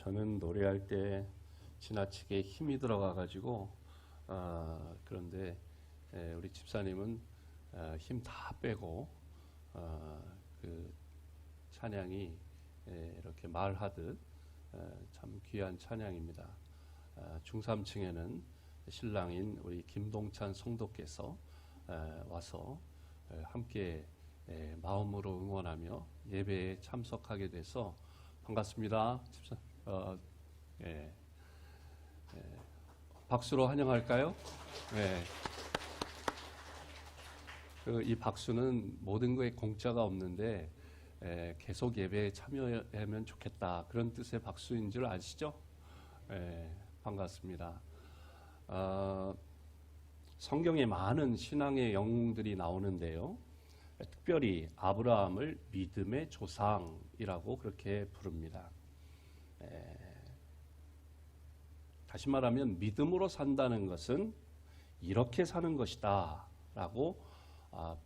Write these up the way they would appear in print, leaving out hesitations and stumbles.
저는 노래할 때 지나치게 힘이 들어가가지고 그런데 우리 집사님은 힘 다 빼고 그 찬양이 이렇게 말하듯 참 귀한 찬양입니다. 중삼층에는 신랑인 우리 김동찬 성도께서 와서 함께 마음으로 응원하며 예배에 참석하게 돼서 반갑습니다. 박수로 환영할까요? 이 박수는 모든 거에 공짜가 없는데 계속 예배에 참여하면 좋겠다, 그런 뜻의 박수인 줄 아시죠? 반갑습니다. 성경에 많은 신앙의 영웅들이 나오는데요, 특별히 아브라함을 믿음의 조상이라고 그렇게 부릅니다. 다시 말하면 믿음으로 산다는 것은 이렇게 사는 것이다 라고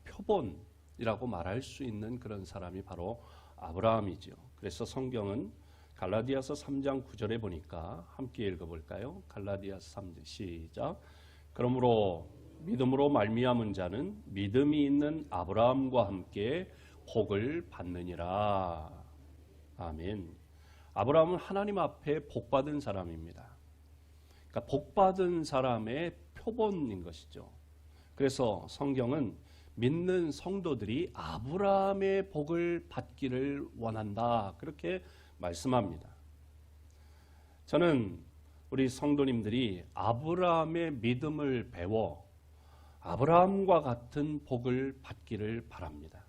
표본이라고 말할 수 있는 그런 사람이 바로 아브라함이죠. 그래서 성경은 갈라디아서 3장 9절에 보니까 함께 읽어볼까요? 갈라디아서 3장 시작. 그러므로 믿음으로 말미암은 자는 믿음이 있는 아브라함과 함께 복을 받느니라. 아멘. 아브라함은 하나님 앞에 복받은 사람입니다. 그러니까 복받은 사람의 표본인 것이죠. 그래서 성경은 믿는 성도들이 아브라함의 복을 받기를 원한다, 그렇게 말씀합니다. 저는 우리 성도님들이 아브라함의 믿음을 배워 아브라함과 같은 복을 받기를 바랍니다.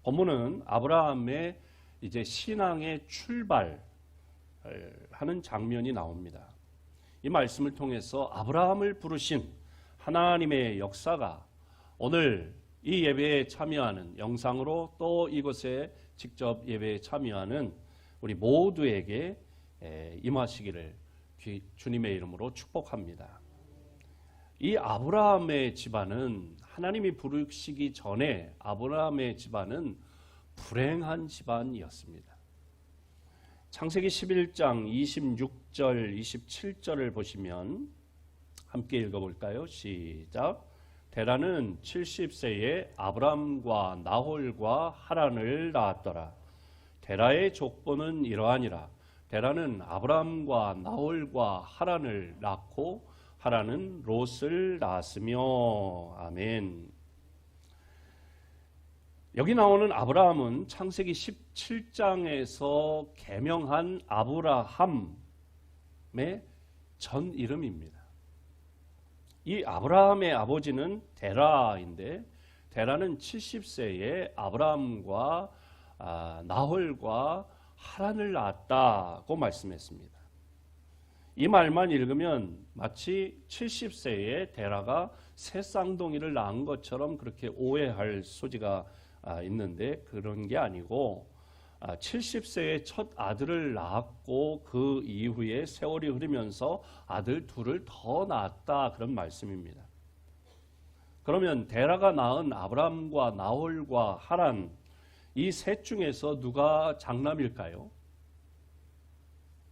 본문은 아브라함의 이제 신앙의 출발하는 장면이 나옵니다. 이 말씀을 통해서 아브라함을 부르신 하나님의 역사가 오늘 이 예배에 참여하는, 영상으로 또 이곳에 직접 예배에 참여하는 우리 모두에게 임하시기를 주님의 이름으로 축복합니다. 이 아브라함의 집안은, 하나님이 부르시기 전에 아브라함의 집안은 불행한 집안이었습니다. 창세기 11장 26절 27절을 보시면 함께 읽어볼까요? 시작. 데라는 70세에 아브람과 나홀과 하란을 낳았더라. 데라의 족보는 이러하니라. 데라는 아브람과 나홀과 하란을 낳고 하란은 롯을 낳았으며. 아멘. 여기 나오는 아브라함은 창세기 17장에서 개명한 아브라함의 전 이름입니다. 이 아브라함의 아버지는 데라인데, 데라는 70세에 아브라함과 나홀과 하란을 낳았다고 말씀했습니다. 이 말만 읽으면 마치 70세에 데라가 새 쌍둥이를 낳은 것처럼 그렇게 오해할 소지가 있는데, 그런 게 아니고 70세에 첫 아들을 낳았고 그 이후에 세월이 흐르면서 아들 둘을 더 낳았다, 그런 말씀입니다. 그러면 데라가 낳은 아브람과 나홀과 하란, 이 셋 중에서 누가 장남일까요?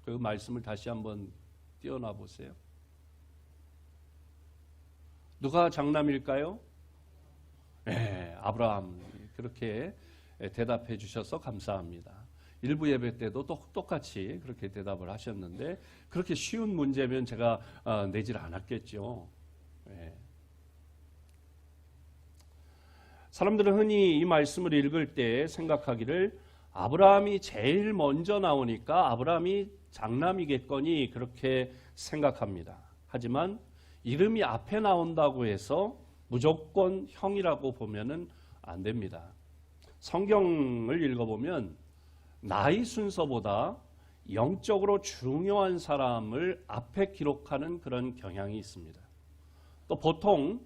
그 말씀을 다시 한번 띄워놔 보세요. 누가 장남일까요? 아브라함. 그렇게 대답해 주셔서 감사합니다. 일부 예배 때도 똑같이 그렇게 대답을 하셨는데, 그렇게 쉬운 문제면 제가 내질 않았겠죠. 사람들은 흔히 이 말씀을 읽을 때 생각하기를 아브라함이 제일 먼저 나오니까 아브라함이 장남이겠거니 그렇게 생각합니다. 하지만 이름이 앞에 나온다고 해서 무조건 형이라고 보면은 안 됩니다. 성경을 읽어보면 나이 순서보다 영적으로 중요한 사람을 앞에 기록하는 그런 경향이 있습니다. 또 보통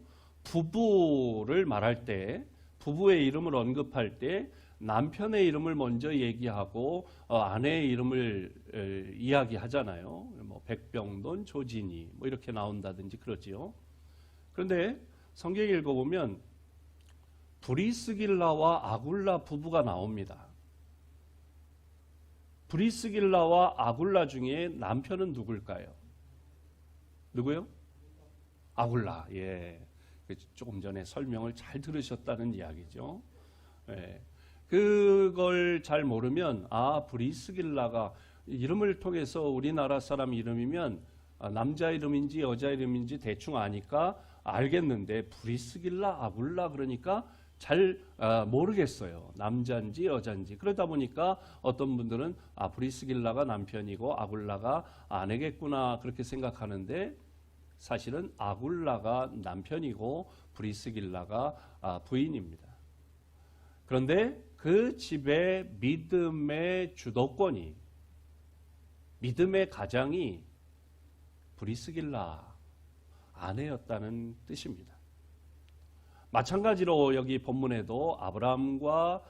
부부를 말할 때, 부부의 이름을 언급할 때 남편의 이름을 먼저 얘기하고 아내의 이름을 이야기하잖아요. 뭐 백병돈, 조진이 뭐 이렇게 나온다든지 그러지요. 그런데 성경 읽어보면 브리스길라와 아굴라 부부가 나옵니다. 브리스길라와 아굴라 중에 남편은 누굴까요? 누구요? 아굴라. 예. 조금 전에 설명을 잘 들으셨다는 이야기죠. 예. 그걸 잘 모르면 브리스길라가 이름을 통해서 우리나라 사람 이름이면 남자 이름인지 여자 이름인지 대충 아니까 알겠는데 브리스길라, 아굴라 그러니까 잘 모르겠어요. 남자인지 여자인지. 그러다 보니까 어떤 분들은 브리스길라가 남편이고 아굴라가 아내겠구나 그렇게 생각하는데 사실은 아굴라가 남편이고 브리스길라가 부인입니다. 그런데 그 집의 믿음의 주도권이, 믿음의 가장이 브리스길라 아내였다는 뜻입니다. 마찬가지로 여기 본문에도 아브라함과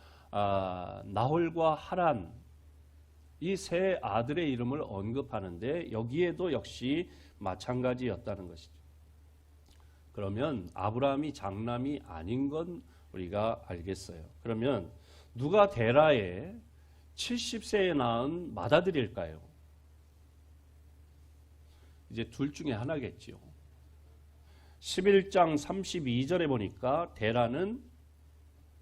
나홀과 하란 이 세 아들의 이름을 언급하는데 여기에도 역시 마찬가지였다는 것이죠. 그러면 아브라함이 장남이 아닌 건 우리가 알겠어요. 그러면 누가 데라의 70세에 낳은 맏아들일까요? 이제 둘 중에 하나겠지요. 11장 32절에 보니까 데라는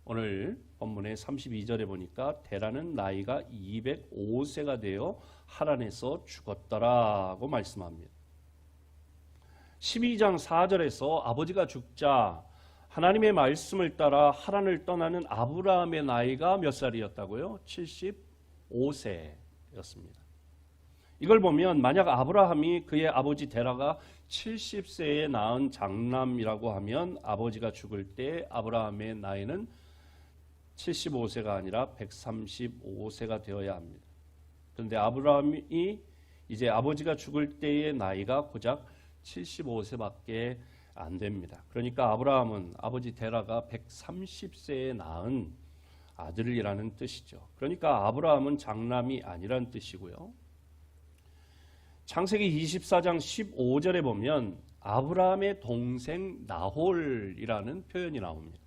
오늘 본문의 32절에 보니까 데라는 나이가 205세가 되어 하란에서 죽었더라고 말씀합니다. 12장 4절에서 아버지가 죽자 하나님의 말씀을 따라 하란을 떠나는 아브라함의 나이가 몇 살이었다고요? 75세였습니다. 이걸 보면 만약 아브라함이 그의 아버지 데라가 70세에 낳은 장남이라고 하면 아버지가 죽을 때 아브라함의 나이는 75세가 아니라 135세가 되어야 합니다. 그런데 아브라함이 이제 아버지가 죽을 때의 나이가 고작 75세밖에 안 됩니다. 그러니까 아브라함은 아버지 데라가 130세에 낳은 아들이라는 뜻이죠. 그러니까 아브라함은 장남이 아니란 뜻이고요. 창세기 24장 15절에 보면 아브라함의 동생 나홀이라는 표현이 나옵니다.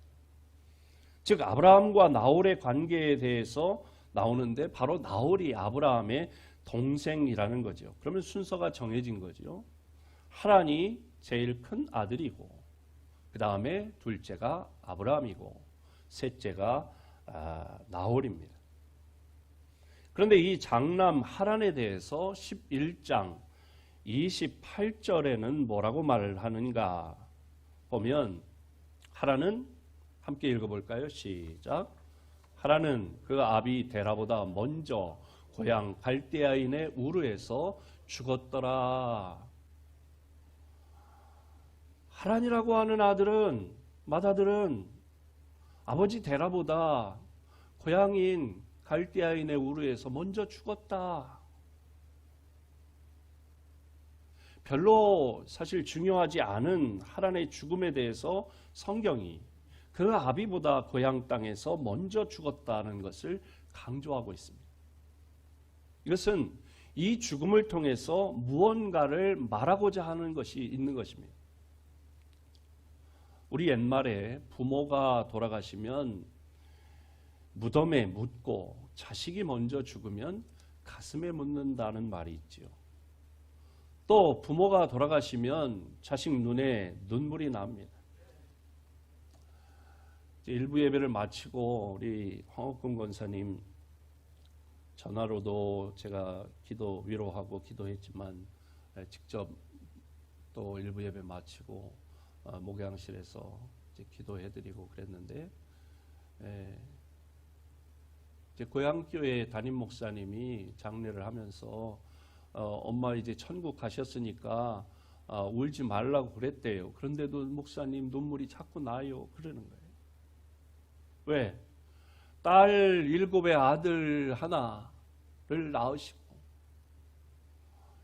즉 아브라함과 나홀의 관계에 대해서 나오는데 바로 나홀이 아브라함의 동생이라는 거죠. 그러면 순서가 정해진 거죠. 하란이 제일 큰 아들이고 그 다음에 둘째가 아브라함이고 셋째가 나홀입니다. 그런데 이 장남 하란에 대해서 11장 28절에는 뭐라고 말을 하는가 보면 하란은 함께 읽어볼까요? 시작. 하란은 그 아비 데라보다 먼저 고향 갈대아인의 우르에서 죽었더라. 하란이라고 하는 맏아들은 아버지 데라보다 고향인 갈대아인의 우르에서 먼저 죽었다. 별로 사실 중요하지 않은 하란의 죽음에 대해서 성경이 그 아비보다 고향 땅에서 먼저 죽었다는 것을 강조하고 있습니다. 이것은 이 죽음을 통해서 무언가를 말하고자 하는 것이 있는 것입니다. 우리 옛말에 부모가 돌아가시면 무덤에 묻고 자식이 먼저 죽으면 가슴에 묻는다는 말이 있지요. 또 부모가 돌아가시면 자식 눈에 눈물이 납니다. 일부 예배를 마치고 우리 황옥근 권사님 전화로도 제가 기도 위로하고 기도했지만 직접 또 일부 예배 마치고 목양실에서 이제 기도해드리고 그랬는데 이제 고향교회 담임 목사님이 장례를 하면서 엄마 이제 천국 가셨으니까 울지 말라고 그랬대요. 그런데도 목사님 눈물이 자꾸 나요. 그러는 거예요. 왜? 딸 7의 아들 하나를 낳으시고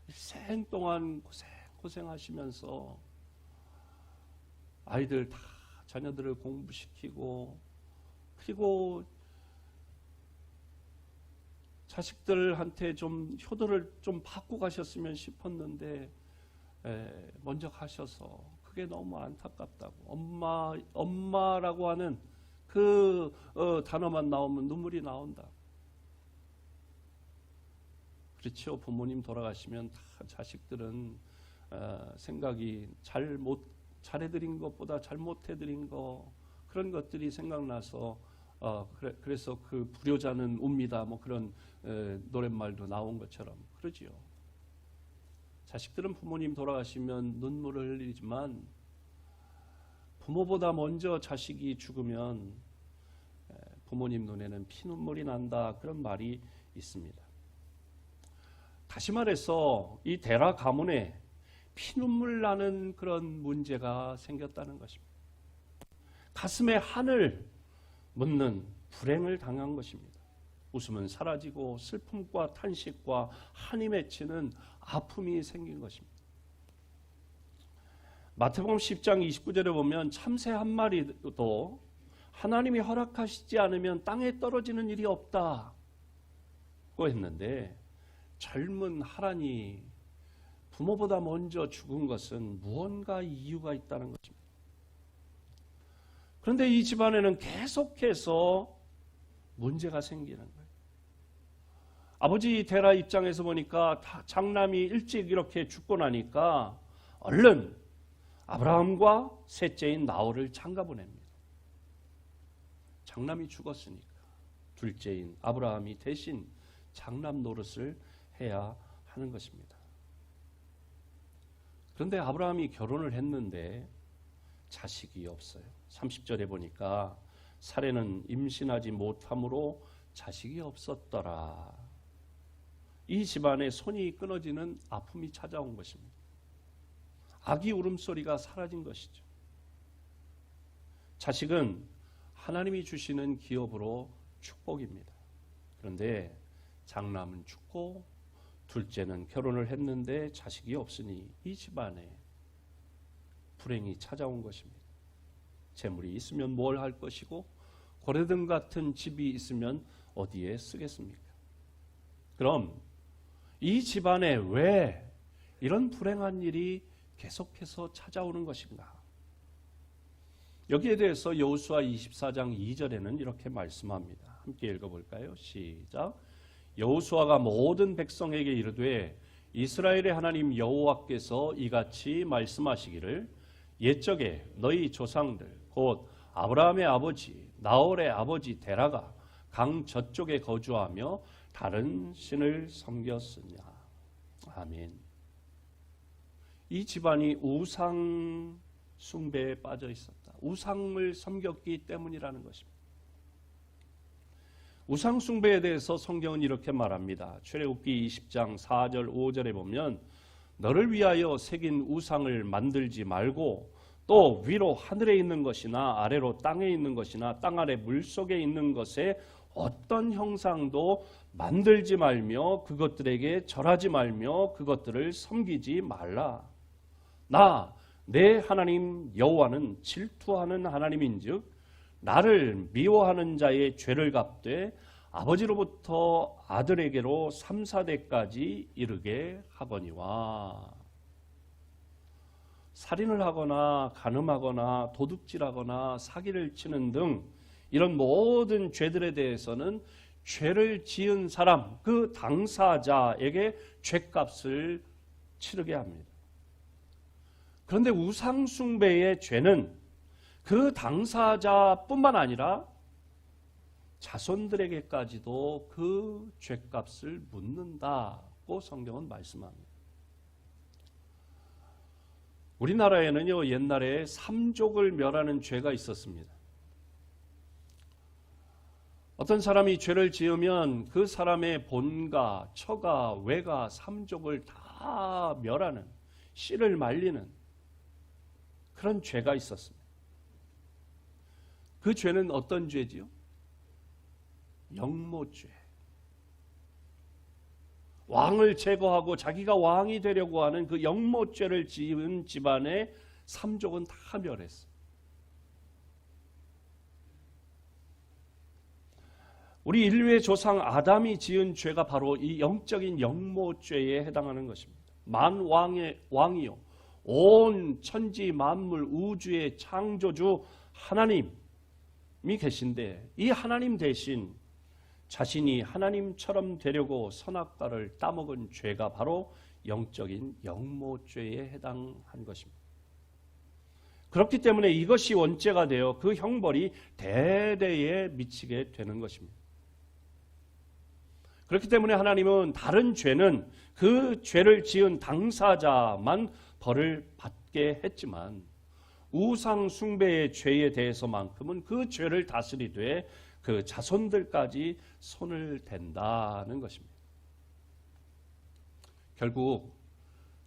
일생 동안 고생하시면서 아이들 다 자녀들을 공부시키고 그리고 자식들한테 좀 효도를 좀 받고 가셨으면 싶었는데 먼저 가셔서 그게 너무 안타깝다고 엄마라고 하는 그 단어만 나오면 눈물이 나온다. 그렇죠. 부모님 돌아가시면 다 자식들은 생각이 잘해드린 것보다 잘못해드린 거, 그런 것들이 생각나서 그래서 그 불효자는 웁니다. 뭐 그런 노랫말도 나온 것처럼 그러지요. 자식들은 부모님 돌아가시면 눈물을 흘리지만 부모보다 먼저 자식이 죽으면 부모님 눈에는 피눈물이 난다, 그런 말이 있습니다. 다시 말해서 이 데라 가문에 피눈물 나는 그런 문제가 생겼다는 것입니다. 가슴에 한을 묻는 불행을 당한 것입니다. 웃음은 사라지고 슬픔과 탄식과 한이 맺히는 아픔이 생긴 것입니다. 마태복음 10장 29절에 보면 참새 한 마리도 하나님이 허락하시지 않으면 땅에 떨어지는 일이 없다고 했는데, 젊은 하란이 부모보다 먼저 죽은 것은 무언가 이유가 있다는 것입니다. 그런데 이 집안에는 계속해서 문제가 생기는 거예요. 아버지 데라 입장에서 보니까 장남이 일찍 이렇게 죽고 나니까 얼른 아브라함과 셋째인 나홀을 장가 보냅니다. 장남이 죽었으니까 둘째인 아브라함이 대신 장남 노릇을 해야 하는 것입니다. 그런데 아브라함이 결혼을 했는데 자식이 없어요. 30절에 보니까 사례는 임신하지 못함으로 자식이 없었더라. 이 집안에 손이 끊어지는 아픔이 찾아온 것입니다. 아기 울음소리가 사라진 것이죠. 자식은 하나님이 주시는 기업으로 축복입니다. 그런데 장남은 죽고 둘째는 결혼을 했는데 자식이 없으니 이 집안에 불행이 찾아온 것입니다. 재물이 있으면 뭘 할 것이고 고래등 같은 집이 있으면 어디에 쓰겠습니까? 그럼 이 집안에 왜 이런 불행한 일이 계속해서 찾아오는 것인가? 여기에 대해서 여호수아 24장 2절에는 이렇게 말씀합니다. 함께 읽어볼까요? 시작. 여호수아가 모든 백성에게 이르되 이스라엘의 하나님 여호와께서 이같이 말씀하시기를 옛적에 너희 조상들 곧 아브라함의 아버지 나홀의 아버지 데라가 강 저쪽에 거주하며 다른 신을 섬겼으냐. 아멘. 이 집안이 우상 숭배에 빠져 있었다. 우상을 섬겼기 때문이라는 것입니다. 우상 숭배에 대해서 성경은 이렇게 말합니다. 출애굽기 20장 4절 5절에 보면 너를 위하여 새긴 우상을 만들지 말고 또 위로 하늘에 있는 것이나 아래로 땅에 있는 것이나 땅 아래 물속에 있는 것에 어떤 형상도 만들지 말며 그것들에게 절하지 말며 그것들을 섬기지 말라. 나 내 하나님 여호와는 질투하는 하나님인즉 나를 미워하는 자의 죄를 갚되 아버지로부터 아들에게로 3, 4대까지 이르게 하거니와. 살인을 하거나 간음하거나 도둑질하거나 사기를 치는 등 이런 모든 죄들에 대해서는 죄를 지은 사람, 그 당사자에게 죄값을 치르게 합니다. 그런데 우상숭배의 죄는 그 당사자뿐만 아니라 자손들에게까지도 그 죄값을 묻는다고 성경은 말씀합니다. 우리나라에는요, 옛날에 삼족을 멸하는 죄가 있었습니다. 어떤 사람이 죄를 지으면 그 사람의 본가, 처가, 외가, 삼족을 다 멸하는, 씨를 말리는 그런 죄가 있었습니다. 그 죄는 어떤 죄지요? 영모죄. 왕을 제거하고 자기가 왕이 되려고 하는 그 영모죄를 지은 집안의 삼족은 다 멸했어요. 우리 인류의 조상 아담이 지은 죄가 바로 이 영적인 영모죄에 해당하는 것입니다. 만왕의 왕이요 온 천지 만물 우주의 창조주 하나님이 계신데 이 하나님 대신 자신이 하나님처럼 되려고 선악과를 따먹은 죄가 바로 영적인 영모죄에 해당한 것입니다. 그렇기 때문에 이것이 원죄가 되어 그 형벌이 대대에 미치게 되는 것입니다. 그렇기 때문에 하나님은 다른 죄는 그 죄를 지은 당사자만 벌을 받게 했지만 우상 숭배의 죄에 대해서만큼은 그 죄를 다스리되 그 자손들까지 손을 댄다는 것입니다. 결국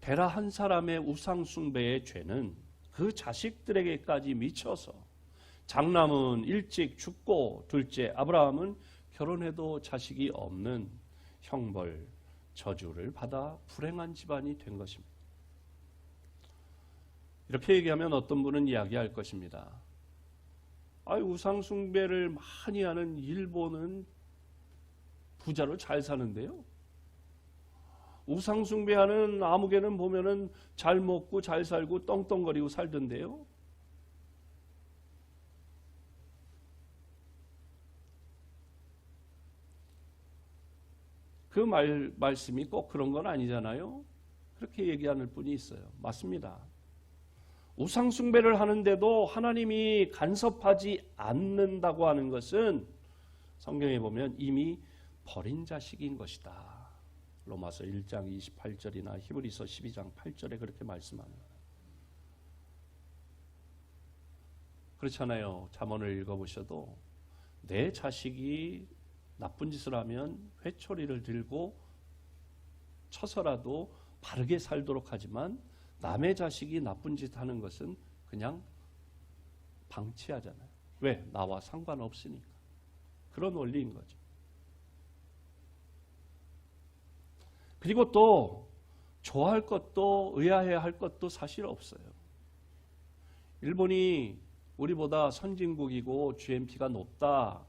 데라 한 사람의 우상 숭배의 죄는 그 자식들에게까지 미쳐서 장남은 일찍 죽고 둘째 아브라함은 결혼해도 자식이 없는 형벌, 저주를 받아 불행한 집안이 된 것입니다. 이렇게 얘기하면 어떤 분은 이야기할 것입니다. 우상 숭배를 많이 하는 일본은 부자로 잘 사는데요. 우상 숭배하는 아무개는 보면은 잘 먹고 잘 살고 떵떵거리고 살던데요. 그 말씀이 꼭 그런 건 아니잖아요. 그렇게 얘기하는 분이 있어요. 맞습니다. 우상 숭배를 하는데도 하나님이 간섭하지 않는다고 하는 것은 성경에 보면 이미 버린 자식인 것이다. 로마서 1장 28절이나 히브리서 12장 8절에 그렇게 말씀합니다. 그렇잖아요. 잠언을 읽어보셔도 내 자식이 나쁜 짓을 하면 회초리를 들고 쳐서라도 바르게 살도록 하지만 남의 자식이 나쁜 짓 하는 것은 그냥 방치하잖아요. 왜? 나와 상관없으니까. 그런 원리인 거죠. 그리고 또 좋아할 것도 의아해야 할 것도 사실 없어요. 일본이 우리보다 선진국이고 GNP가 높다.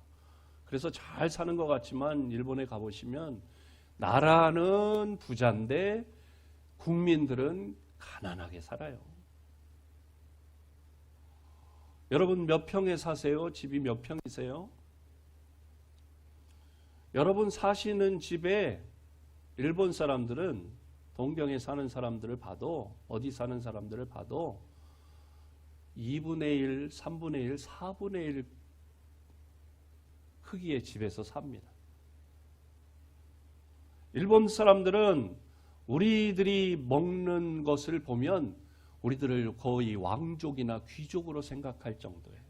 그래서 잘 사는 것 같지만 일본에 가보시면 나라는 부자인데 국민들은 가난하게 살아요. 여러분 몇 평에 사세요? 집이 몇 평이세요? 여러분 사시는 집에 일본 사람들은 동경에 사는 사람들을 봐도 어디 사는 사람들을 봐도 2분의 1, 3분의 1, 4분의 1 크기의 집에서 삽니다. 일본 사람들은 우리들이 먹는 것을 보면 우리들을 거의 왕족이나 귀족으로 생각할 정도예요.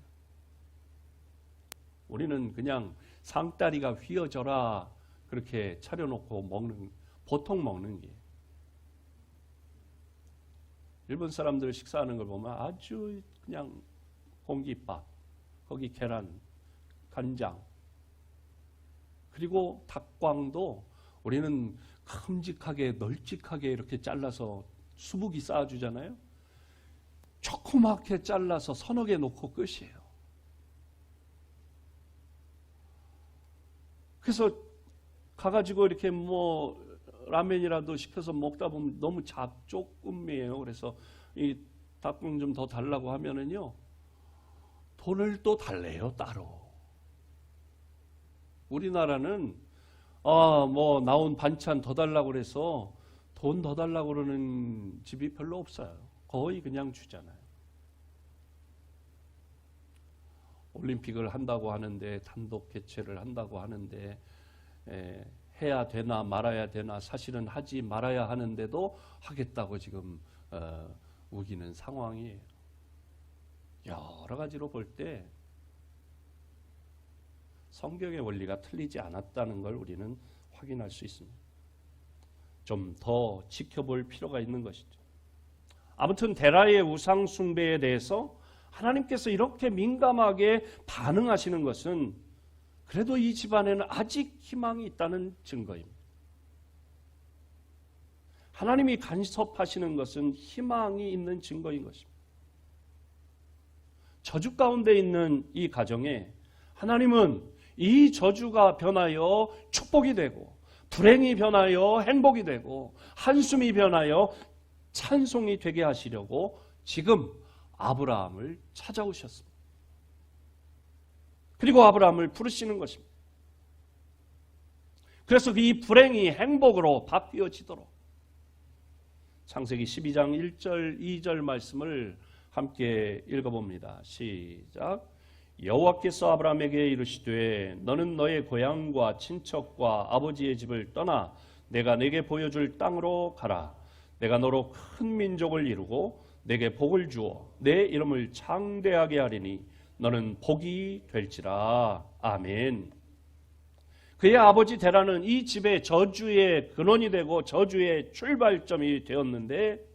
우리는 그냥 상다리가 휘어져라 그렇게 차려놓고 보통 먹는 게. 일본 사람들 식사하는 걸 보면 아주 그냥 공깃밥, 거기 계란, 간장, 그리고 닭광도 우리는 큼직하게 널찍하게 이렇게 잘라서 수북이 쌓아주잖아요. 조그맣게 잘라서 서너 개 놓고 끝이에요. 그래서 가가지고 이렇게 라면이라도 시켜서 먹다 보면 너무 조금이에요. 그래서 이 닭광 좀 더 달라고 하면은요, 돈을 또 달래요, 따로. 우리나라는 나온 반찬 더 달라고 그래서 돈 더 달라고 그러는 집이 별로 없어요. 거의 그냥 주잖아요. 올림픽을 한다고 하는데 단독 개최를 한다고 하는데 해야 되나 말아야 되나 사실은 하지 말아야 하는데도 하겠다고 지금 우기는 상황이에요. 여러 가지로 볼 때 성경의 원리가 틀리지 않았다는 걸 우리는 확인할 수 있습니다. 좀 더 지켜볼 필요가 있는 것이죠. 아무튼 데라의 우상 숭배에 대해서 하나님께서 이렇게 민감하게 반응하시는 것은 그래도 이 집안에는 아직 희망이 있다는 증거입니다. 하나님이 간섭하시는 것은 희망이 있는 증거인 것입니다. 저주 가운데 있는 이 가정에 하나님은 이 저주가 변하여 축복이 되고 불행이 변하여 행복이 되고 한숨이 변하여 찬송이 되게 하시려고 지금 아브라함을 찾아오셨습니다. 그리고 아브라함을 부르시는 것입니다. 그래서 이 불행이 행복으로 바뀌어지도록 창세기 12장 1절 2절 말씀을 함께 읽어봅니다. 시작. 여호와께서 아브라함에게 이르시되 너는 너의 고향과 친척과 아버지의 집을 떠나 내가 내게 보여줄 땅으로 가라. 내가 너로 큰 민족을 이루고 내게 복을 주어 내 이름을 창대하게 하리니 너는 복이 될지라. 아멘. 그의 아버지 데라는 이 집의 저주의 근원이 되고 저주의 출발점이 되었는데,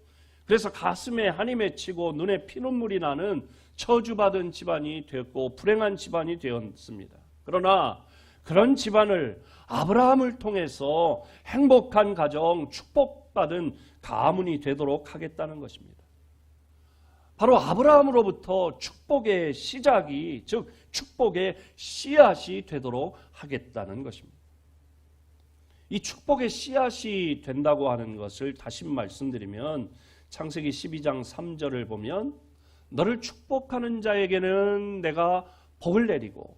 그래서 가슴에 한이 맺히고 눈에 피눈물이 나는 저주받은 집안이 되었고 불행한 집안이 되었습니다. 그러나 그런 집안을 아브라함을 통해서 행복한 가정, 축복받은 가문이 되도록 하겠다는 것입니다. 바로 아브라함으로부터 축복의 시작이, 즉 축복의 씨앗이 되도록 하겠다는 것입니다. 이 축복의 씨앗이 된다고 하는 것을 다시 말씀드리면 창세기 12장 3절을 보면 너를 축복하는 자에게는 내가 복을 내리고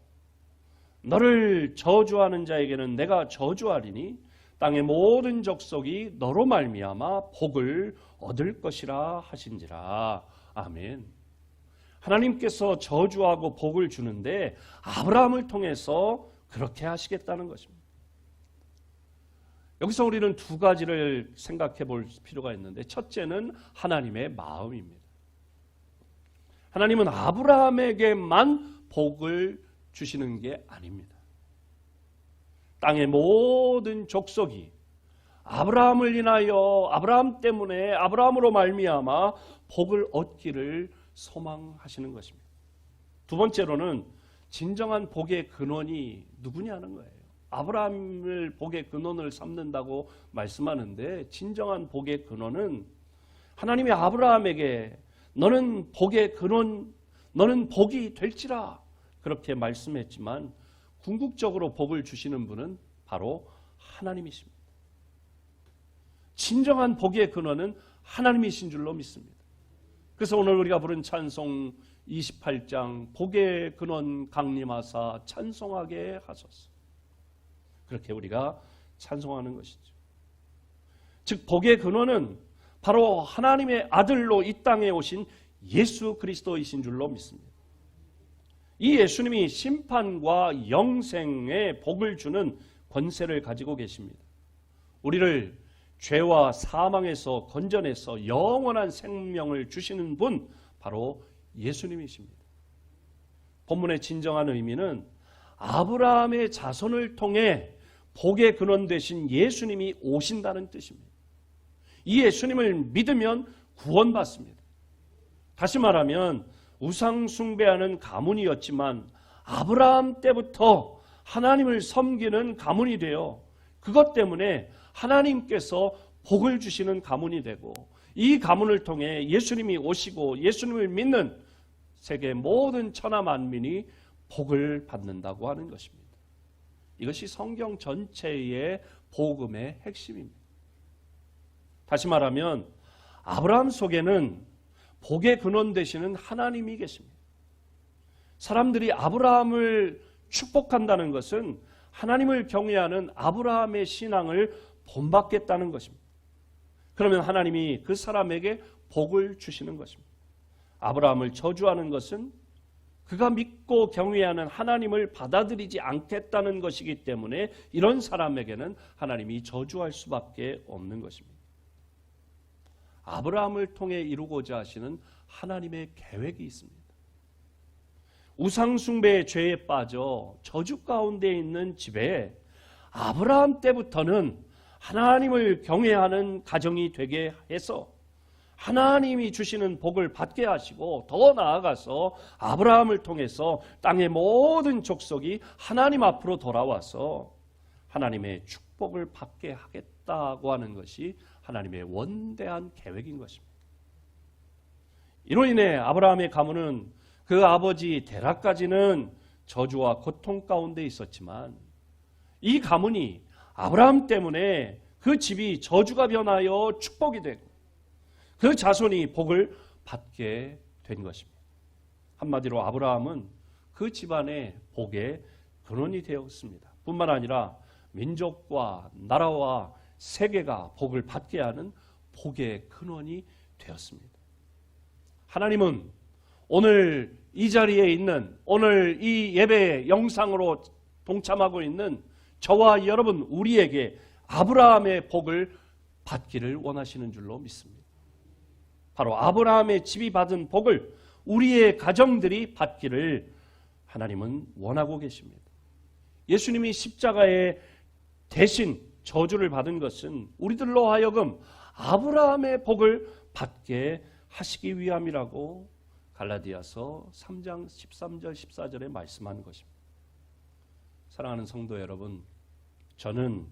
너를 저주하는 자에게는 내가 저주하리니 땅의 모든 족속이 너로 말미암아 복을 얻을 것이라 하신지라. 아멘. 하나님께서 저주하고 복을 주는데 아브라함을 통해서 그렇게 하시겠다는 것입니다. 여기서 우리는 두 가지를 생각해 볼 필요가 있는데, 첫째는 하나님의 마음입니다. 하나님은 아브라함에게만 복을 주시는 게 아닙니다. 땅의 모든 족속이 아브라함을 인하여, 아브라함 때문에, 아브라함으로 말미암아 복을 얻기를 소망하시는 것입니다. 두 번째로는 진정한 복의 근원이 누구냐는 거예요. 아브라함을 복의 근원을 삼는다고 말씀하는데, 진정한 복의 근원은 하나님이 아브라함에게 너는 복의 근원, 너는 복이 될지라 그렇게 말씀했지만 궁극적으로 복을 주시는 분은 바로 하나님이십니다. 진정한 복의 근원은 하나님이신 줄로 믿습니다. 그래서 오늘 우리가 부른 찬송 28장 복의 근원 강림하사 찬송하게 하소서, 그렇게 우리가 찬송하는 것이죠. 즉 복의 근원은 바로 하나님의 아들로 이 땅에 오신 예수 그리스도이신 줄로 믿습니다. 이 예수님이 심판과 영생의 복을 주는 권세를 가지고 계십니다. 우리를 죄와 사망에서 건져내서 영원한 생명을 주시는 분, 바로 예수님이십니다. 본문의 진정한 의미는 아브라함의 자손을 통해 복의 근원 되신 예수님이 오신다는 뜻입니다. 이 예수님을 믿으면 구원받습니다. 다시 말하면 우상 숭배하는 가문이었지만 아브라함 때부터 하나님을 섬기는 가문이 되어 그것 때문에 하나님께서 복을 주시는 가문이 되고, 이 가문을 통해 예수님이 오시고 예수님을 믿는 세계 모든 천하 만민이 복을 받는다고 하는 것입니다. 이것이 성경 전체의 복음의 핵심입니다. 다시 말하면 아브라함 속에는 복의 근원 되시는 하나님이 계십니다. 사람들이 아브라함을 축복한다는 것은 하나님을 경외하는 아브라함의 신앙을 본받겠다는 것입니다. 그러면 하나님이 그 사람에게 복을 주시는 것입니다. 아브라함을 저주하는 것은 그가 믿고 경외하는 하나님을 받아들이지 않겠다는 것이기 때문에 이런 사람에게는 하나님이 저주할 수밖에 없는 것입니다. 아브라함을 통해 이루고자 하시는 하나님의 계획이 있습니다. 우상숭배의 죄에 빠져 저주 가운데 있는 집에 아브라함 때부터는 하나님을 경외하는 가정이 되게 해서 하나님이 주시는 복을 받게 하시고, 더 나아가서 아브라함을 통해서 땅의 모든 족속이 하나님 앞으로 돌아와서 하나님의 축복을 받게 하겠다고 하는 것이 하나님의 원대한 계획인 것입니다. 이로 인해 아브라함의 가문은 그 아버지 데라까지는 저주와 고통 가운데 있었지만, 이 가문이 아브라함 때문에 그 집이 저주가 변하여 축복이 되고 그 자손이 복을 받게 된 것입니다. 한마디로 아브라함은 그 집안의 복의 근원이 되었습니다. 뿐만 아니라 민족과 나라와 세계가 복을 받게 하는 복의 근원이 되었습니다. 하나님은 오늘 이 자리에 있는, 오늘 이 예배 영상으로 동참하고 있는 저와 여러분 우리에게 아브라함의 복을 받기를 원하시는 줄로 믿습니다. 바로 아브라함의 집이 받은 복을 우리의 가정들이 받기를 하나님은 원하고 계십니다. 예수님이 십자가에 대신 저주를 받은 것은 우리들로 하여금 아브라함의 복을 받게 하시기 위함이라고 갈라디아서 3장 13절 14절에 말씀하는 것입니다. 사랑하는 성도 여러분, 저는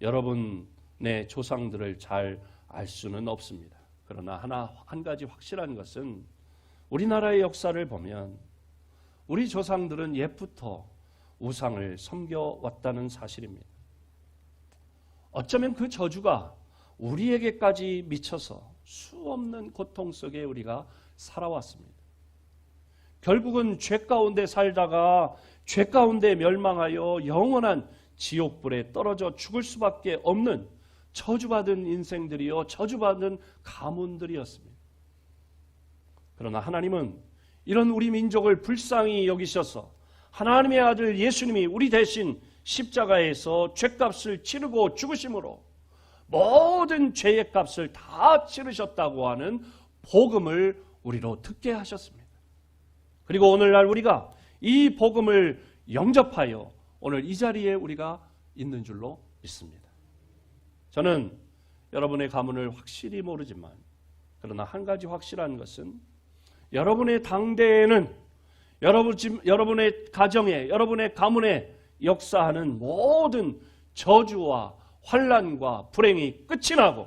여러분의 조상들을 잘 알 수는 없습니다. 그러나 한 가지 확실한 것은 우리나라의 역사를 보면 우리 조상들은 옛부터 우상을 섬겨왔다는 사실입니다. 어쩌면 그 저주가 우리에게까지 미쳐서 수없는 고통 속에 우리가 살아왔습니다. 결국은 죄 가운데 살다가 죄 가운데 멸망하여 영원한 지옥불에 떨어져 죽을 수밖에 없는 저주받은 인생들이요, 저주받은 가문들이었습니다. 그러나 하나님은 이런 우리 민족을 불쌍히 여기셔서 하나님의 아들 예수님이 우리 대신 십자가에서 죄값을 치르고 죽으심으로 모든 죄의 값을 다 치르셨다고 하는 복음을 우리로 듣게 하셨습니다. 그리고 오늘날 우리가 이 복음을 영접하여 오늘 이 자리에 우리가 있는 줄로 믿습니다. 저는 여러분의 가문을 확실히 모르지만 그러나 한 가지 확실한 것은 여러분의 당대에는 여러분의 가정에, 여러분의 가문에 역사하는 모든 저주와 환난과 불행이 끝이 나고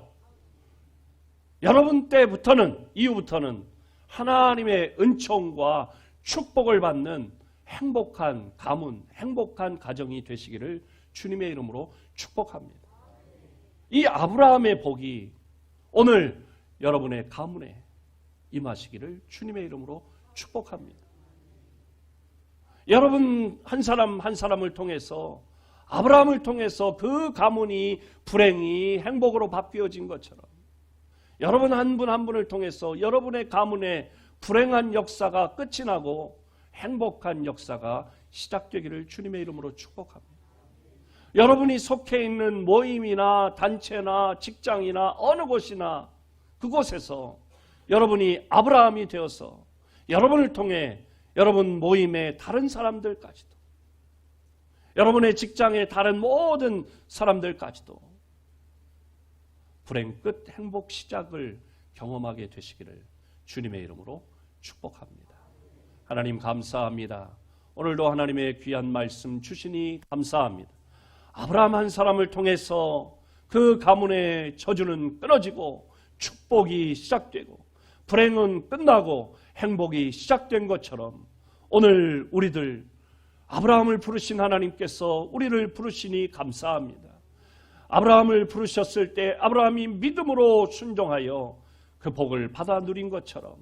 여러분 때부터는, 이후부터는 하나님의 은총과 축복을 받는 행복한 가문, 행복한 가정이 되시기를 주님의 이름으로 축복합니다. 이 아브라함의 복이 오늘 여러분의 가문에 임하시기를 주님의 이름으로 축복합니다. 여러분 한 사람 한 사람을 통해서, 아브라함을 통해서 그 가문이 불행이 행복으로 바뀌어진 것처럼 여러분 한 분 한 분을 통해서 여러분의 가문의 불행한 역사가 끝이 나고 행복한 역사가 시작되기를 주님의 이름으로 축복합니다. 여러분이 속해 있는 모임이나 단체나 직장이나 어느 곳이나 그곳에서 여러분이 아브라함이 되어서 여러분을 통해 여러분 모임의 다른 사람들까지도, 여러분의 직장의 다른 모든 사람들까지도 불행 끝 행복 시작을 경험하게 되시기를 주님의 이름으로 축복합니다. 하나님 감사합니다. 오늘도 하나님의 귀한 말씀 주시니 감사합니다. 아브라함 한 사람을 통해서 그 가문의 저주는 끊어지고 축복이 시작되고 불행은 끝나고 행복이 시작된 것처럼 오늘 우리들 아브라함을 부르신 하나님께서 우리를 부르시니 감사합니다. 아브라함을 부르셨을 때 아브라함이 믿음으로 순종하여 그 복을 받아 누린 것처럼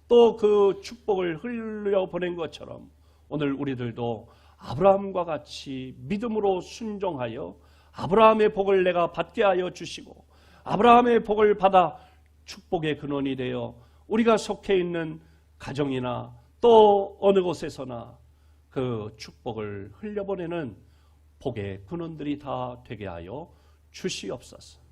또 그 축복을 흘려보낸 것처럼 오늘 우리들도 아브라함과 같이 믿음으로 순종하여 아브라함의 복을 내가 받게 하여 주시고 아브라함의 복을 받아 축복의 근원이 되어 우리가 속해 있는 가정이나 또 어느 곳에서나 그 축복을 흘려보내는 복의 근원들이 다 되게 하여 주시옵소서.